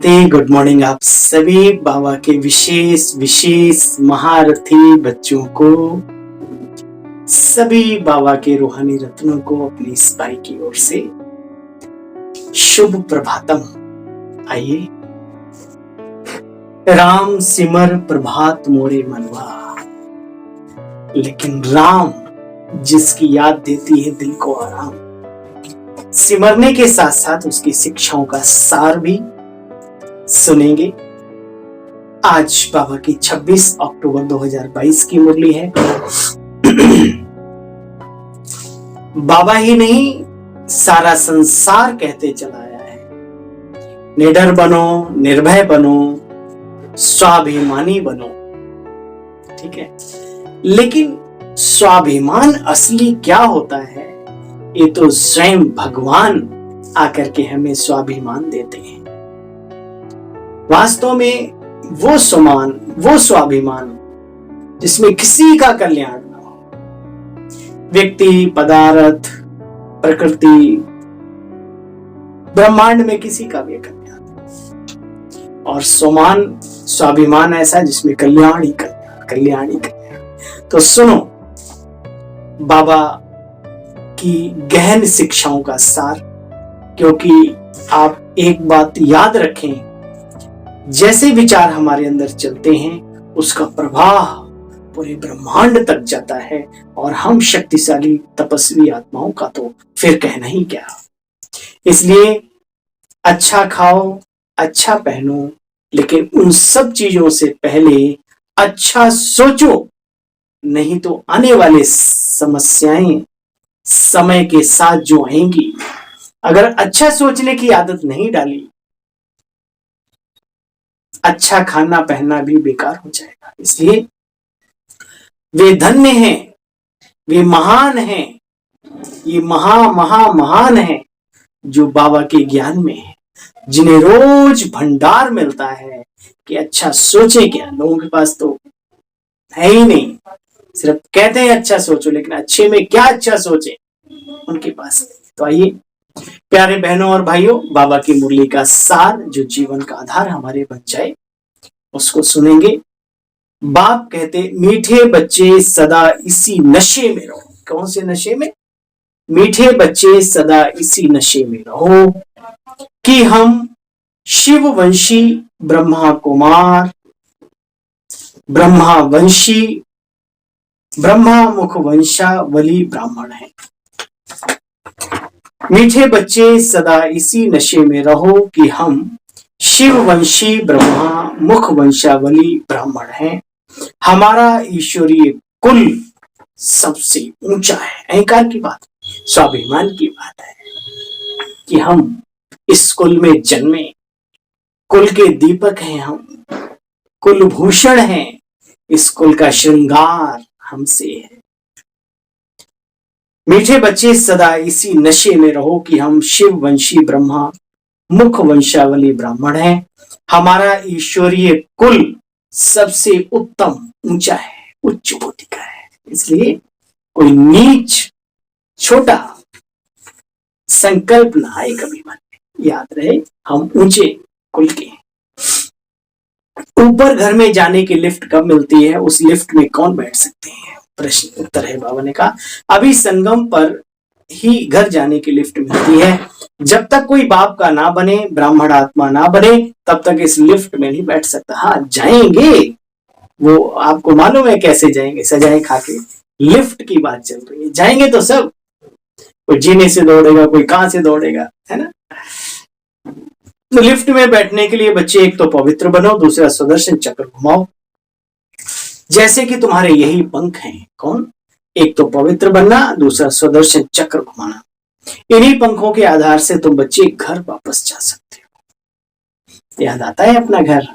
Good morning आप सभी बाबा के विशेष विशेष महारथी बच्चों को, सभी बाबा के रूहानी रत्नों को अपनी स्पाई की ओर से शुभ प्रभातम। आइए, राम सिमर प्रभात मोरे मनवा, लेकिन राम जिसकी याद देती है दिल को आराम। सिमरने के साथ साथ उसकी शिक्षाओं का सार भी सुनेंगे। आज बाबा की 26 अक्टूबर 2022 की मुरली है। बाबा ही नहीं, सारा संसार कहते चला आया है, निडर बनो, निर्भय बनो, स्वाभिमानी बनो। ठीक है, लेकिन स्वाभिमान असली क्या होता है, ये तो स्वयं भगवान आकर के हमें स्वाभिमान देते हैं। वास्तव में वो स्वाभिमान जिसमें किसी का कल्याण ना हो, व्यक्ति, पदार्थ, प्रकृति, ब्रह्मांड में किसी का भी कल्याण, और स्वाभिमान ऐसा जिसमें कल्याण ही कल्याण। तो सुनो बाबा की गहन शिक्षाओं का सार, क्योंकि आप एक बात याद रखें, जैसे विचार हमारे अंदर चलते हैं उसका प्रभाव पूरे ब्रह्मांड तक जाता है, और हम शक्तिशाली तपस्वी आत्माओं का तो फिर कहना ही क्या। इसलिए अच्छा खाओ, अच्छा पहनो, लेकिन उन सब चीजों से पहले अच्छा सोचो, नहीं तो आने वाले समस्याएं समय के साथ जो आएंगी, अगर अच्छा सोचने की आदत नहीं डाली, अच्छा खाना पहनना भी बेकार हो जाएगा। इसलिए वे धन्य हैं, वे महान हैं, ये महान हैं जो बाबा के ज्ञान में है, जिन्हें रोज भंडार मिलता है कि अच्छा सोचे क्या। लोगों के पास तो है ही नहीं, सिर्फ कहते हैं अच्छा सोचो, लेकिन अच्छे में क्या अच्छा सोचे उनके पास नहीं। तो आइए प्यारे बहनों और भाइयों, बाबा की मुरली का सार जो जीवन का आधार हमारे बन जाए, उसको सुनेंगे। बाप कहते, मीठे बच्चे सदा इसी नशे में रहो। कौन से नशे में? मीठे बच्चे सदा इसी नशे में रहो कि हम शिववंशी ब्रह्मा कुमार, ब्रह्मावंशी ब्रह्मा मुखवंशावली ब्राह्मण हैं। मीठे बच्चे सदा इसी नशे में रहो कि हम शिववंशी ब्रह्मा मुख वंशावली ब्राह्मण हैं। हमारा ईश्वरीय कुल सबसे ऊंचा है। अहंकार की बात, स्वाभिमान की बात है कि हम इस कुल में जन्मे, कुल के दीपक हैं हम, कुलभूषण हैं, इस कुल का श्रृंगार हमसे है। मीठे बच्चे सदा इसी नशे में रहो कि हम शिववंशी ब्रह्मा मुख वंशावली ब्राह्मण हैं। हमारा ईश्वरीय कुल सबसे उत्तम, ऊंचा है, उच्च कोटि का है। इसलिए कोई नीच छोटा संकल्प ना आए कभी मन में। याद रहे हम ऊंचे कुल के हैं। ऊपर घर में जाने की लिफ्ट कब मिलती है, उस लिफ्ट में कौन बैठ सकते हैं? प्रश्न उत्तर है बाबा ने कहा, अभी संगम पर ही घर जाने की लिफ्ट मिलती है। जब तक कोई बाप का ना बने, ब्राह्मण आत्मा ना बने, तब तक इस लिफ्ट में नहीं बैठ सकता। हाँ, जाएंगे, वो आपको मालूम है कैसे जाएंगे, सजाए खा के। लिफ्ट की बात चल रही है, जाएंगे तो सब, कोई जीने से दौड़ेगा, कोई कहां से दौड़ेगा, है ना। तो लिफ्ट में बैठने के लिए बच्चे एक तो पवित्र बनो, दूसरा सुदर्शन चक्र घुमाओ, जैसे कि तुम्हारे यही पंख हैं। कौन? एक तो पवित्र बनना, दूसरा सुदर्शन चक्र घुमाना। इन्हीं पंखों के आधार से तुम बच्चे घर वापस जा सकते हो। याद आता है अपना घर?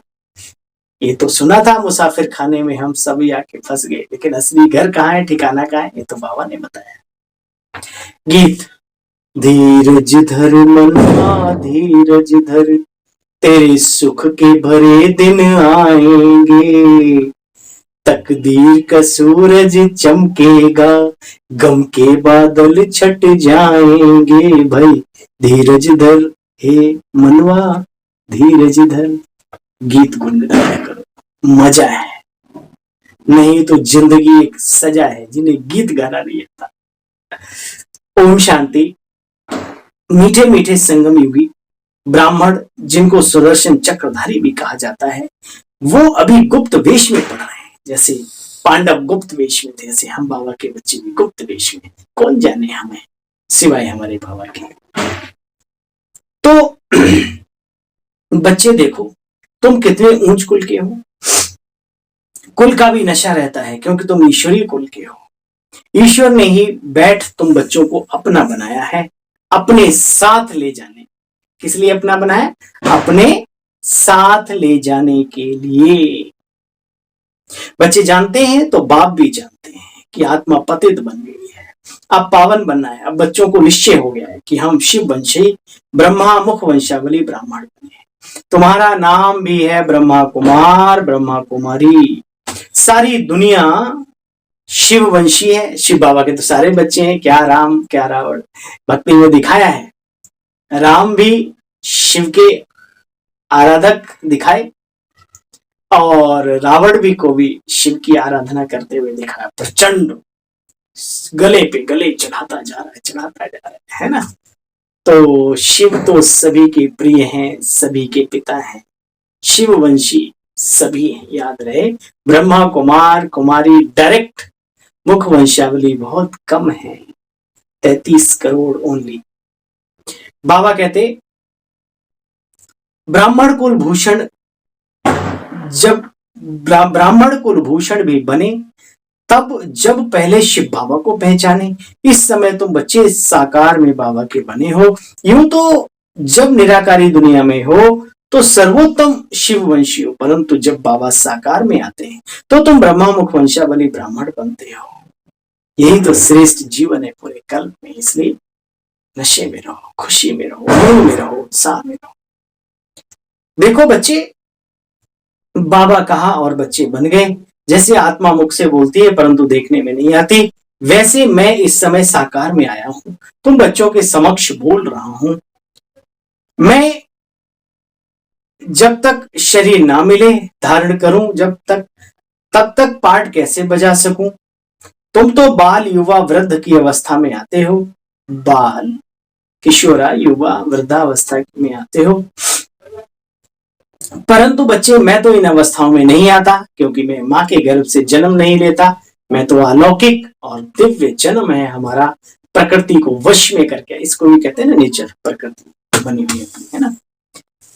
ये तो सुना था मुसाफिर खाने में हम सभी आके फंस गए, लेकिन असली घर कहाँ है, ठिकाना कहाँ है, ये तो बाबा ने बताया। गीत, धीरज धर मन्ना धीरज धर, तेरे सुख के भरे दिन आएंगे, तकदीर का सूरज चमकेगा, गम के बादल छट जाएंगे। भाई धीरज धर हे मनवा, धीरज धर, गीत गुनगुनाया करो, मजा है। नहीं तो जिंदगी एक सजा है जिन्हें गीत गाना नहीं आता। ओम शांति। मीठे मीठे संगम युगी ब्राह्मण, जिनको सुदर्शन चक्रधारी भी कहा जाता है, वो अभी गुप्त वेश में पड़ रहे हैं। जैसे पांडव गुप्त वेश में थे, जैसे हम बाबा के बच्चे भी गुप्त वेश में। कौन जाने हमें सिवाय हमारे बाबा के। तो बच्चे देखो, तुम कितने ऊंच कुल के हो। कुल का भी नशा रहता है क्योंकि तुम ईश्वरीय कुल के हो। ईश्वर ने ही बैठ तुम बच्चों को अपना बनाया है, अपने साथ ले जाने। किस लिए अपना बनाया? अपने साथ ले जाने के लिए। बच्चे जानते हैं तो बाप भी जानते हैं कि आत्मा पतित बन गई है, अब पावन बनना है। अब बच्चों को निश्चय हो गया है कि हम शिव वंशी ब्रह्मा मुख वंशावली ब्राह्मण बने। तुम्हारा नाम भी है ब्रह्मा कुमार, ब्रह्मा कुमारी। सारी दुनिया शिव वंशी है। शिव बाबा के तो सारे बच्चे हैं, क्या राम क्या रावण। भक्ति में दिखाया है, राम भी शिव के आराधक दिखाए और रावण भी को भी शिव की आराधना करते हुए दिखाया। प्रचंड गले पे गले चढ़ाता जा रहा है, चढ़ाता जा रहा है ना। तो शिव तो सभी के प्रिय हैं, सभी के पिता हैं, शिव वंशी सभी हैं। याद रहे, ब्रह्मा कुमार कुमारी डायरेक्ट मुख वंशावली बहुत कम है, 33 करोड़ ओनली। बाबा कहते ब्राह्मण कुल भूषण, जब ब्राह्मण कुल भूषण भी बने तब जब पहले शिव बाबा को पहचाने। इस समय तुम बच्चे साकार में बाबा के बने हो। यूं तो जब निराकारी दुनिया में हो तो सर्वोत्तम शिव वंशी हो, परंतु जब बाबा साकार में आते हैं तो तुम ब्रह्मा मुख वंशावली ब्राह्मण बनते हो। यही तो श्रेष्ठ जीवन है पूरे कल्प में। इसलिए नशे में रहो, खुशी में रहो, आनंद में रहो, उत्साह में रहो। देखो बच्चे, बाबा कहा और बच्चे बन गए। जैसे आत्मा मुख से बोलती है परंतु देखने में नहीं आती, वैसे मैं इस समय साकार में आया हूं, तुम बच्चों के समक्ष बोल रहा हूं। मैं जब तक शरीर ना मिले धारण करूं, जब तक तब तक पाठ कैसे बजा सकूं। तुम तो बाल युवा वृद्ध की अवस्था में आते हो, बाल किशोरा युवा वृद्धावस्था में आते हो, परंतु बच्चे मैं तो इन अवस्थाओं में नहीं आता क्योंकि मैं माँ के गर्भ से जन्म नहीं लेता। मैं तो अलौकिक और दिव्य जन्म है हमारा, प्रकृति को वश में करके। इसको भी कहते हैं ना नेचर, प्रकृति बनी हुई है ना।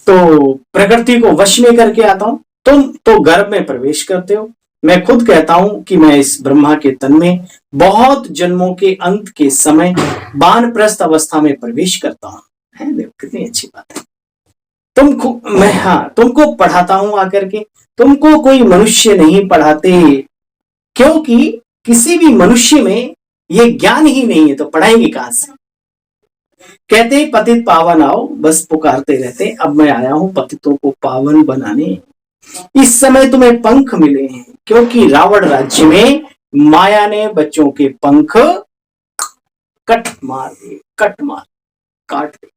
तो प्रकृति को वश में करके आता हूं। तुम तो गर्भ में प्रवेश करते हो। मैं खुद कहता हूं कि मैं इस ब्रह्मा के तन में बहुत जन्मों के अंत के समय वानप्रस्थ अवस्था में प्रवेश करता हूं। है देखो कितनी अच्छी बात है। तुमको पढ़ाता हूं आकर के। तुमको कोई मनुष्य नहीं पढ़ाते, क्योंकि किसी भी मनुष्य में ये ज्ञान ही नहीं है, तो पढ़ाएंगे कहां से। कहते पतित पावन आओ, बस पुकारते रहते। अब मैं आया हूं पतितों को पावन बनाने। इस समय तुम्हें पंख मिले हैं क्योंकि रावण राज्य में माया ने बच्चों के पंख काट दिए।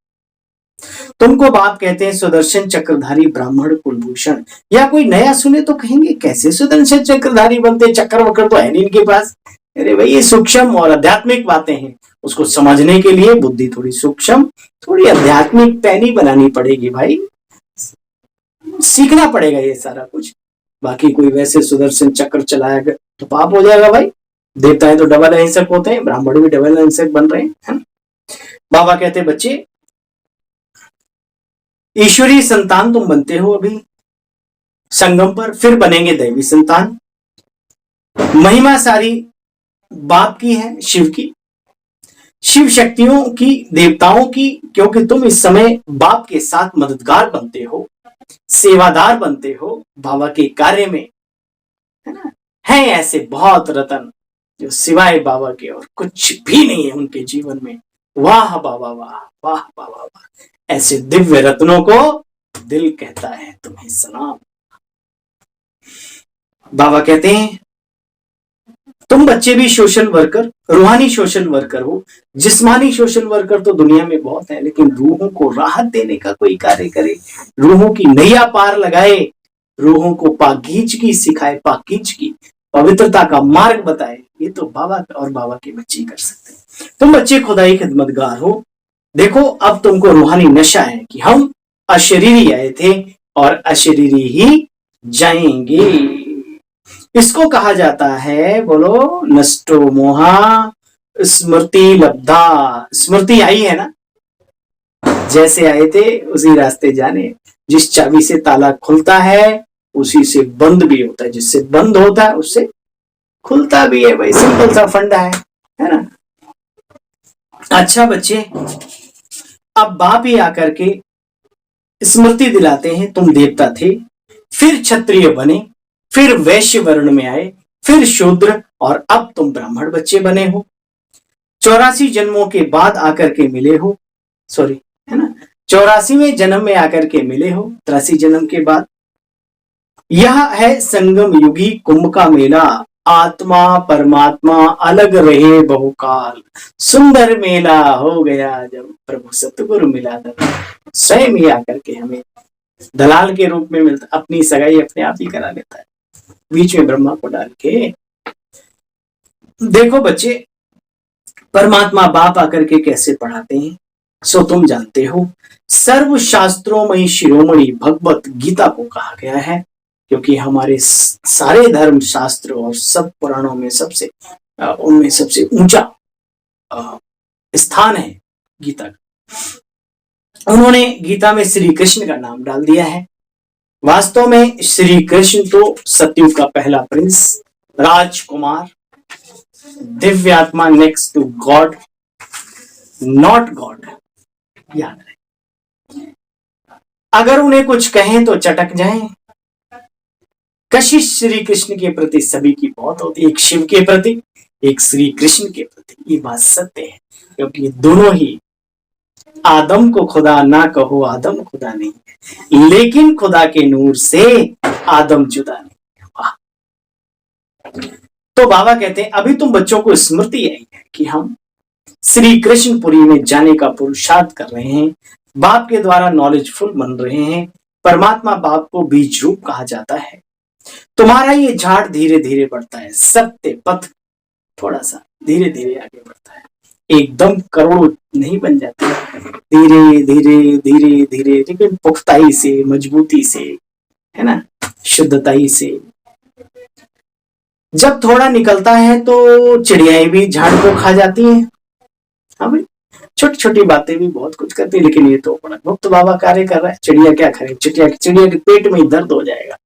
तुमको बाप कहते हैं सुदर्शन चक्रधारी ब्राह्मण कुलभूषण। या कोई नया सुने तो कहेंगे कैसे सुदर्शन चक्रधारी बनते, चक्र वक्र तो है नहीं इनके पास। अरे भाई ये सूक्ष्म और आध्यात्मिक बातें हैं, उसको समझने के लिए बुद्धि थोड़ी सूक्ष्म थोड़ी आध्यात्मिक पैनी बनानी पड़ेगी भाई, सीखना पड़ेगा ये सारा कुछ। बाकी कोई वैसे सुदर्शन चक्र चलाएगा तो पाप हो जाएगा भाई। देवताएं तो डबल अहिंसक होते हैं, ब्राह्मण भी डबल अहिंसक बन रहे हैं, है ना। बाबा कहते बच्चे ईश्वरीय संतान तुम बनते हो अभी संगम पर, फिर बनेंगे दैवी संतान। महिमा सारी बाप की है, शिव की, शिव शक्तियों की, देवताओं की, क्योंकि तुम इस समय बाप के साथ मददगार बनते हो, सेवादार बनते हो बाबा के कार्य में, है ना। है ऐसे बहुत रतन जो सिवाय बाबा के और कुछ भी नहीं है उनके जीवन में। वाह बाबा वाह, वाह बाबा वाह। ऐसे दिव्य रत्नों को दिल कहता है तुम्हें सलाम। बाबा कहते हैं तुम बच्चे भी सोशल वर्कर, रूहानी सोशल वर्कर हो। जिस्मानी सोशल वर्कर तो दुनिया में बहुत है, लेकिन रूहों को राहत देने का कोई कार्य करे, रूहों की नैया पार लगाए, रूहों को पाकीज़गी सिखाए, पाकीज़गी पवित्रता का मार्ग बताए, ये तो बाबा और बाबा के बच्चे कर सकते हैं। तुम बच्चे खुदाई खिदमतगार हो। देखो अब तुमको रूहानी नशा है कि हम अशरीरी आए थे और अशरीरी ही जाएंगे। इसको कहा जाता है, बोलो, नष्टो मोहा स्मृति लब्धा। स्मृति आई है ना, जैसे आए थे उसी रास्ते जाने। जिस चाबी से ताला खुलता है उसी से बंद भी होता है, जिससे बंद होता है उससे खुलता भी है। भाई सिंपल सा फंडा है ना। अच्छा बच्चे, अब बाप ही आकर के स्मृति दिलाते हैं, तुम देवता थे, फिर क्षत्रिय बने, फिर वैश्य वर्ण में आए, फिर शूद्र, और अब तुम ब्राह्मण बच्चे बने हो। 84 जन्मों के बाद आकर के मिले हो, सॉरी, है ना, 84वें जन्म में आकर के मिले हो, 83 जन्म के बाद। यह है संगम युगी कुंभ का मेला, आत्मा परमात्मा अलग रहे बहुकाल, सुंदर मेला हो गया जब प्रभु सतगुरु मिला था। स्वयं ही आकर के हमें दलाल के रूप में मिलता, अपनी सगाई अपने आप ही करा लेता है, बीच में ब्रह्मा को डाल के। देखो बच्चे, परमात्मा बाप आकर के कैसे पढ़ाते हैं सो तुम जानते हो। सर्व शास्त्रों में शिरोमणि भगवत गीता को कहा गया है, क्योंकि हमारे सारे धर्म शास्त्र और सब पुराणों में सबसे उनमें सबसे ऊंचा स्थान है गीता का। उन्होंने गीता में श्री कृष्ण का नाम डाल दिया है। वास्तव में श्री कृष्ण तो सतयुग का पहला प्रिंस, राजकुमार, दिव्य आत्मा, next to God, not God, याद रहे। अगर उन्हें कुछ कहें तो चटक जाएं। कशिश श्री कृष्ण के प्रति सभी की बहुत होती है, एक शिव के प्रति, एक श्री कृष्ण के प्रति। ये बात सत्य है, क्योंकि दोनों ही, आदम को खुदा ना कहो, आदम खुदा नहीं है, लेकिन खुदा के नूर से आदम जुदा नहीं है। वाह। तो बाबा कहते हैं अभी तुम बच्चों को स्मृति आई है कि हम श्री कृष्णपुरी में जाने का पुरुषार्थ कर रहे हैं, बाप के द्वारा नॉलेजफुल बन रहे हैं। परमात्मा बाप को बीज रूप कहा जाता है। तुम्हारा ये झाड़ धीरे धीरे बढ़ता है, सत्य पथ थोड़ा सा धीरे धीरे आगे बढ़ता है, एकदम करोड़ों नहीं बन जाते, धीरे धीरे धीरे धीरे, लेकिन पुख्ताई से, मजबूती से, है ना, शुद्धताई से। जब थोड़ा निकलता है तो चिड़ियाएं भी झाड़ को खा जाती हैं। हाँ भाई, छोटी छोटी बातें भी बहुत कुछ करती है, लेकिन ये तो बड़ा गुप्त बाबा कार्य कर रहा है। चिड़िया क्या करे, चिड़िया के पेट में ही दर्द हो जाएगा।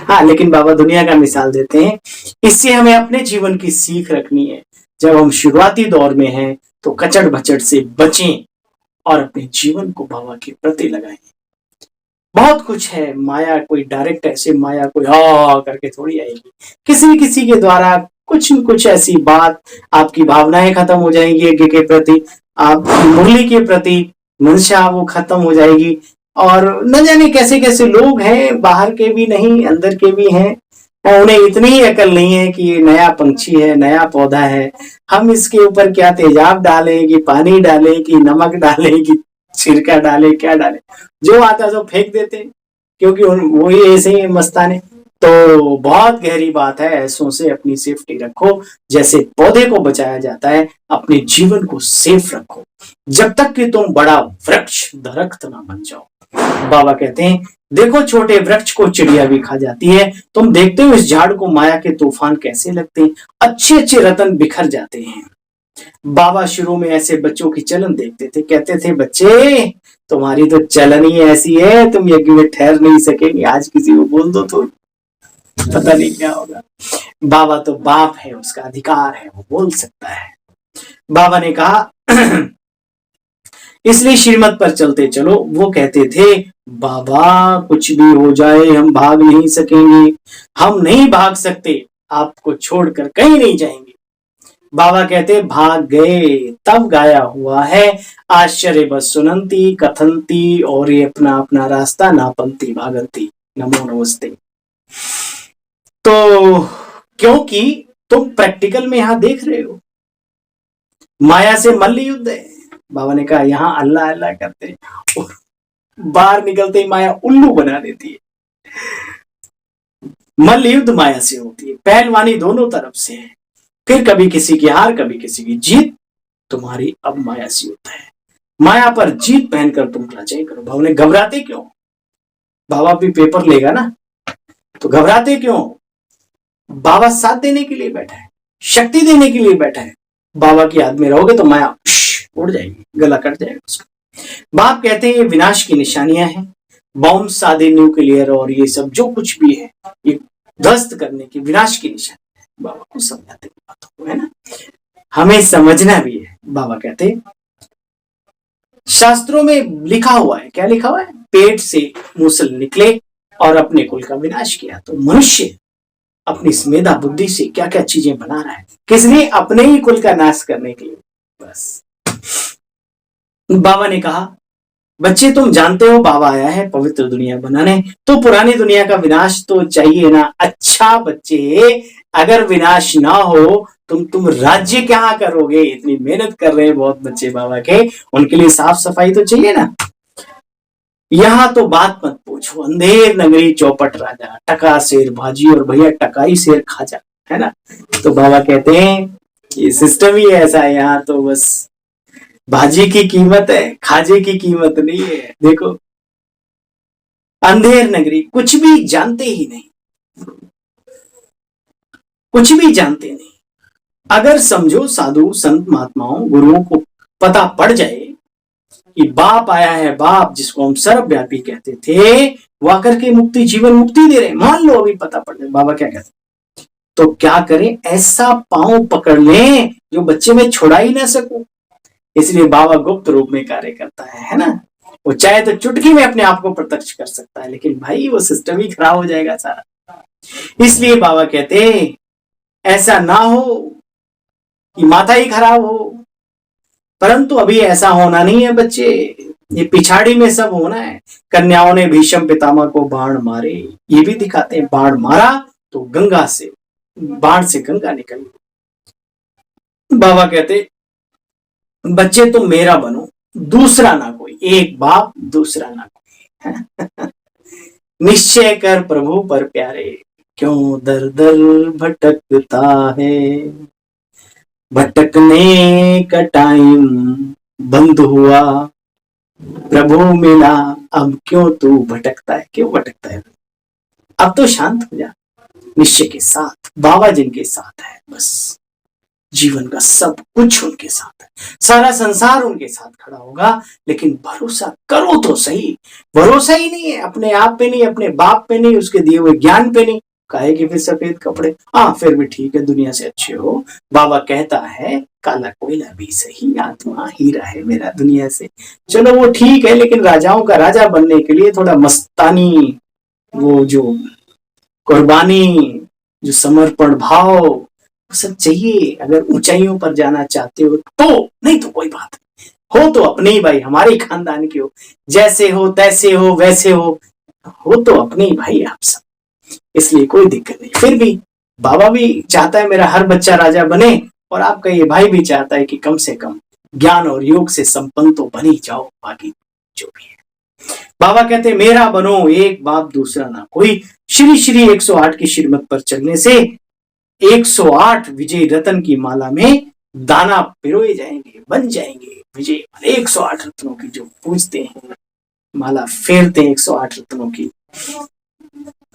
हाँ, लेकिन बाबा दुनिया का मिसाल देते हैं। इससे हमें अपने जीवन की सीख रखनी है। जब हम शुरुआती दौर में हैं तो कचड़ भचड़ से बचें और अपने जीवन को बाबा के प्रति लगाएं। बहुत कुछ है, माया कोई डायरेक्ट ऐसे माया कोई हा करके थोड़ी आएगी, किसी किसी के द्वारा कुछ न कुछ ऐसी बात, आपकी भावनाएं खत्म हो जाएंगी एक के प्रति, आपकी मुरली के प्रति मंशा वो खत्म हो जाएगी। और न जाने कैसे कैसे लोग हैं, बाहर के भी नहीं अंदर के भी हैं, उन्हें इतनी ही अकल नहीं है कि ये नया पंछी है, नया पौधा है, हम इसके ऊपर क्या तेजाब डालें, कि पानी डालें, कि नमक डालें, कि सिरका डाले, क्या डाले, जो आता है तो फेंक देते हैं, क्योंकि वो ही ऐसे ही मस्ताने। तो बहुत गहरी बात है, ऐसों से अपनी सेफ्टी रखो। जैसे पौधे को बचाया जाता है, अपने जीवन को सेफ रखो, जब तक कि तुम बड़ा वृक्ष दरख्त ना बन जाओ। बाबा कहते हैं देखो, छोटे वृक्ष को चिड़िया भी खा जाती है। तुम देखते हो इस झाड़ को माया के तूफान कैसे लगते हैं, अच्छे अच्छे रतन बिखर जाते हैं। बाबा शुरू में ऐसे बच्चों की चलन देखते थे, कहते थे बच्चे तुम्हारी तो चलन ही ऐसी है, तुम यज्ञ में ठहर नहीं सकेंगे, आज किसी को बोल दो तो पता नहीं क्या होगा। बाबा तो बाप है, उसका अधिकार है, वो बोल सकता है। बाबा ने कहा इसलिए श्रीमत पर चलते चलो। वो कहते थे बाबा कुछ भी हो जाए हम भाग नहीं सकेंगे, हम नहीं भाग सकते, आपको छोड़कर कहीं नहीं जाएंगे। बाबा कहते भाग गए तब गाया हुआ है, आश्चर्य बस सुनंती कथंती और ये अपना अपना रास्ता नापंती भागंती। नमो नमस्ते। तो क्योंकि तुम प्रैक्टिकल में यहां देख रहे हो, माया से मल्ल युद्ध है। बाबा ने कहा यहां अल्लाह अल्लाह करते हैं और बाहर निकलते ही माया उल्लू बना देती है। मल्ल युद्ध माया से होती है, पहलवानी दोनों तरफ से है, फिर कभी किसी की हार कभी किसी की जीत। तुम्हारी अब माया से होता है, माया पर जीत पहनकर तुम राजाई करो। बाबा ने घबराते क्यों, बाबा भी पेपर लेगा ना, तो घबराते क्यों? बाबा साथ देने के लिए बैठा है, शक्ति देने के लिए बैठा है। बाबा की याद में रहोगे तो माया उड़ जाएगी, गला कट जाएगा उसका। बाप कहते हैं ये विनाश की निशानियां हैं, बॉम्ब सादे न्यूक्लियर और ये सब जो कुछ भी है ये ध्वस्त करने की विनाश की निशानी है। बाबा को समझाते बातों को, है ना, हमें समझना भी है। बाबा कहते हैं शास्त्रों में लिखा हुआ है, क्या लिखा हुआ है? पेट से मूसल निकले और अपने कुल का विनाश किया। तो मनुष्य अपनी स्मेधा बुद्धि से क्या क्या चीजें बना रहा है, किस लिए? अपने ही कुल का नाश करने के लिए। बस बाबा ने कहा बच्चे तुम जानते हो बाबा आया है पवित्र दुनिया बनाने, तो पुरानी दुनिया का विनाश तो चाहिए ना। अच्छा बच्चे, अगर विनाश ना हो तुम राज्य क्या करोगे? इतनी मेहनत कर रहे हैं बहुत बच्चे बाबा के, उनके लिए साफ सफाई तो चाहिए ना। यहां तो बात मत पूछो, अंधेर नगरी चौपट राजा, टका शेर भाजी और भैया टकाई शेर खाजा, है ना। तो बाबा कहते हैं ये सिस्टम ही ऐसा है, यहाँ तो बस भाजी की कीमत है, खाजे की कीमत नहीं है। देखो अंधेर नगरी, कुछ भी जानते ही नहीं, कुछ भी जानते नहीं। अगर समझो साधु संत महात्माओं गुरुओं को पता पड़ जाए कि बाप आया है, बाप जिसको हम सर्वव्यापी कहते थे वो आकर के मुक्ति जीवन मुक्ति दे रहे, मान लो अभी पता पड़ जाए, बाबा क्या कहते, तो क्या करें? ऐसा पांव पकड़ लें जो बच्चे में छुड़ा ही ना सकूं। इसलिए बाबा गुप्त रूप में कार्य करता है ना। वो चाहे तो चुटकी में अपने आप को प्रत्यक्ष कर सकता है, लेकिन भाई वो सिस्टम ही खराब हो जाएगा सारा। इसलिए बाबा कहते ऐसा ना हो कि माथा ही खराब हो, परंतु अभी ऐसा होना नहीं है बच्चे, ये पिछाड़ी में सब होना है। कन्याओं ने भीष्म पितामह को बाण मारे, ये भी दिखाते हैं, बाण मारा तो गंगा से, बाण से गंगा निकली। बाबा कहते बच्चे तुम मेरा बनो, दूसरा ना कोई, एक बाप दूसरा ना कोई। निश्चय कर प्रभु पर प्यारे, क्यों दर दर भटकता है, भटकने का टाइम बंद हुआ, प्रभु मिला अब क्यों तू भटकता है, क्यों भटकता है? अब तो शांत हो जा, निश्चय के साथ बाबा जिनके साथ है, बस जीवन का सब कुछ उनके साथ है, सारा संसार उनके साथ खड़ा होगा। लेकिन भरोसा करो तो सही, भरोसा ही नहीं है अपने आप पे नहीं, अपने बाप पे नहीं, उसके दिए हुए ज्ञान पे नहीं, काहे कि फिर सफेद कपड़े, हाँ फिर भी ठीक है दुनिया से अच्छे हो। बाबा कहता है काला कोयला भी सही, आत्मा हीरा है मेरा दुनिया से। चलो वो ठीक है, लेकिन राजाओं का राजा बनने के लिए थोड़ा मस्तानी, वो जो कुर्बानी, जो समर्पण भाव सब चाहिए। अगर ऊंचाइयों पर जाना चाहते हो तो, नहीं तो कोई बात नहीं, हो तो अपने ही भाई, हमारे खानदान के हो, जैसे हो तैसे हो वैसे हो तो अपने ही भाई आप सब, इसलिए कोई दिक्कत नहीं। फिर भी बाबा भी चाहता है मेरा हर बच्चा राजा बने, और आपका ये भाई भी चाहता है कि कम से कम ज्ञान और योग से संपन्न तो बन ही जाओ, बाकी जो भी है। बाबा कहते मेरा बनो, एक बाप दूसरा ना कोई। श्री श्री 108 की श्रीमत पर चलने से 108 विजय रतन की माला में दाना पिरोए जाएंगे, बन जाएंगे विजय। 108 रत्नों की जो पूजते हैं, माला फेरते हैं 108 रत्नों की।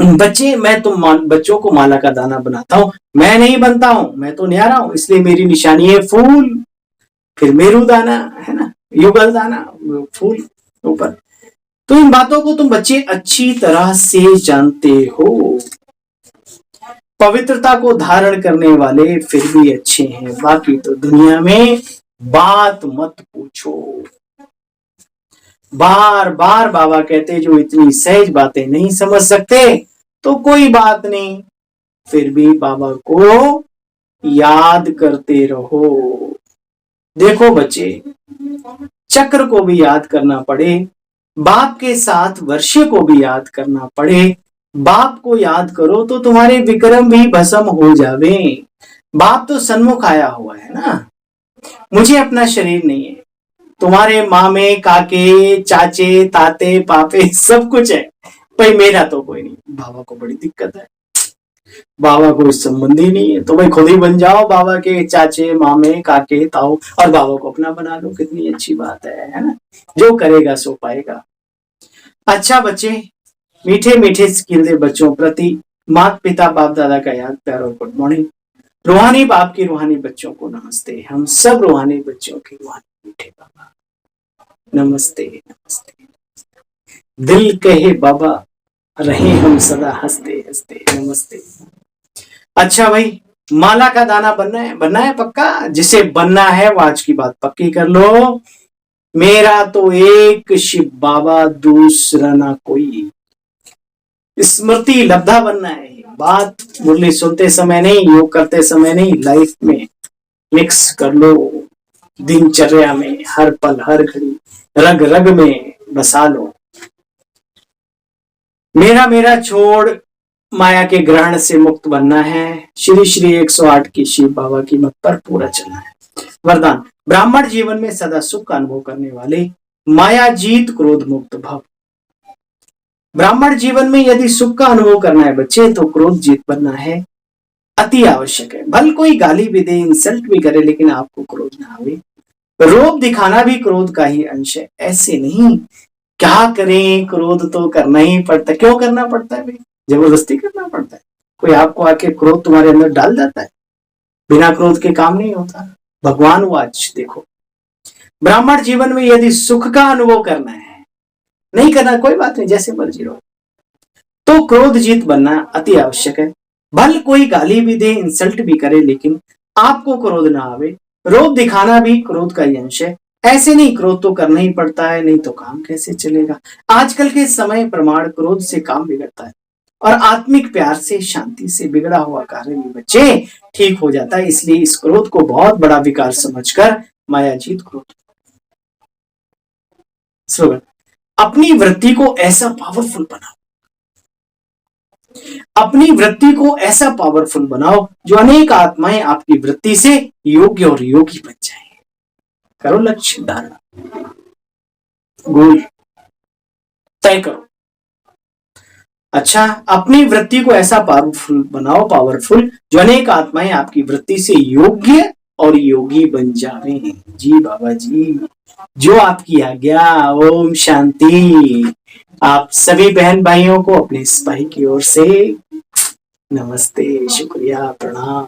बच्चे मैं बच्चों को माला का दाना बनाता हूं, मैं नहीं बनता हूं, मैं तो न्यारा हूं, इसलिए मेरी निशानी है फूल, फिर मेरू दाना, है ना, युगल दाना, फूल ऊपर। तो इन बातों को तुम बच्चे अच्छी तरह से जानते हो। पवित्रता को धारण करने वाले फिर भी अच्छे हैं, बाकी तो दुनिया में बात मत पूछो। बार बार बाबा कहते जो इतनी सहज बातें नहीं समझ सकते तो कोई बात नहीं, फिर भी बाबा को याद करते रहो। देखो बच्चे, चक्र को भी याद करना पड़े, बाप के साथ वर्षे को भी याद करना पड़े। बाप को याद करो तो तुम्हारे विक्रम भी भस्म हो जावे, बाप तो सन्मुख आया हुआ है ना, मुझे अपना शरीर नहीं है, तुम्हारे मामे काके चाचे ताते पापे सब कुछ है, भाई मेरा तो कोई नहीं। बाबा को बड़ी दिक्कत है, बाबा कोई संबंध ही नहीं है, तो भाई खुद ही बन जाओ बाबा के चाचे मामे काके ताऊ और बाबा को अपना बना लो, कितनी अच्छी बात है ना। जो करेगा सो पाएगा। अच्छा बच्चे, मीठे मीठे खिलते बच्चों प्रति माता पिता बाप दादा का याद प्यार और गुड मॉर्निंग। रूहानी बाप की रूहानी बच्चों को नमस्ते। हम सब रूहानी बच्चों के रूहानी मीठे बाबा नमस्ते नमस्ते। दिल कहे बाबा रहे हम सदा हंसते हंसते नमस्ते। अच्छा भाई, माला का दाना बनना है पक्का। जिसे बनना है वो आज की बात पक्की कर लो। मेरा तो एक शिव बाबा, दूसरा ना कोई। स्मृति लब्धा बनना है। बात मुरली सुनते समय नहीं, योग करते समय नहीं, लाइफ में मिक्स कर लो, दिनचर्या में हर पल हर घड़ी रग रग में बसा लो। मेरा मेरा छोड़ माया के ग्रहण से मुक्त बनना है। श्री श्री 108 की शिव बाबा की मत पर पूरा चलना है। वरदान, ब्राह्मण जीवन में सदा सुख का अनुभव करने वाले, माया जीत क्रोध मुक्त भव। ब्राह्मण जीवन में यदि सुख का अनुभव करना है बच्चे, तो क्रोध जीत बनना है, अति आवश्यक है। भले कोई गाली भी दे, इंसल्ट भी करे, लेकिन आपको क्रोध ना आवे। रोब दिखाना भी क्रोध का ही अंश है। ऐसे नहीं, क्या करें, क्रोध तो करना ही पड़ता है। क्यों करना पड़ता है भाई? जबरदस्ती करना पड़ता है। कोई आपको आके क्रोध तुम्हारे अंदर डाल देता है? बिना क्रोध के काम नहीं होता। भगवान वाच देखो, ब्राह्मण जीवन में यदि सुख का अनुभव करना है, नहीं करना कोई बात नहीं, जैसे मर्जी रहो, तो क्रोध जीत बनना अति आवश्यक है। भले कोई गाली भी दे, इंसल्ट भी करे, लेकिन आपको क्रोध ना आवे। रोब दिखाना भी क्रोध का ही अंश है। ऐसे नहीं, क्रोध तो करना ही पड़ता है, नहीं तो काम कैसे चलेगा। आजकल के समय प्रमाण क्रोध से काम बिगड़ता है, और आत्मिक प्यार से शांति से बिगड़ा हुआ कार्य भी बच्चे ठीक हो जाता है। इसलिए इस क्रोध को बहुत बड़ा विकार समझकर मायाजीत क्रोध। स्लोगन, अपनी वृत्ति को ऐसा पावरफुल बनाओ, अपनी वृत्ति को ऐसा पावरफुल बनाओ जो अनेक आत्माएं आपकी वृत्ति से योग्य और योगी बन जाए। करो लक्ष्य धारणा, गोल तय करो। अच्छा, अपनी वृत्ति को ऐसा पावरफुल बनाओ, पावरफुल जो अनेक आत्माएं आपकी वृत्ति से योग्य और योगी बन जावे। जी बाबा जी, जो आपकी आज्ञा। ओम शांति। आप सभी बहन भाइयों को अपने इस भाई की ओर से नमस्ते, शुक्रिया, प्रणाम।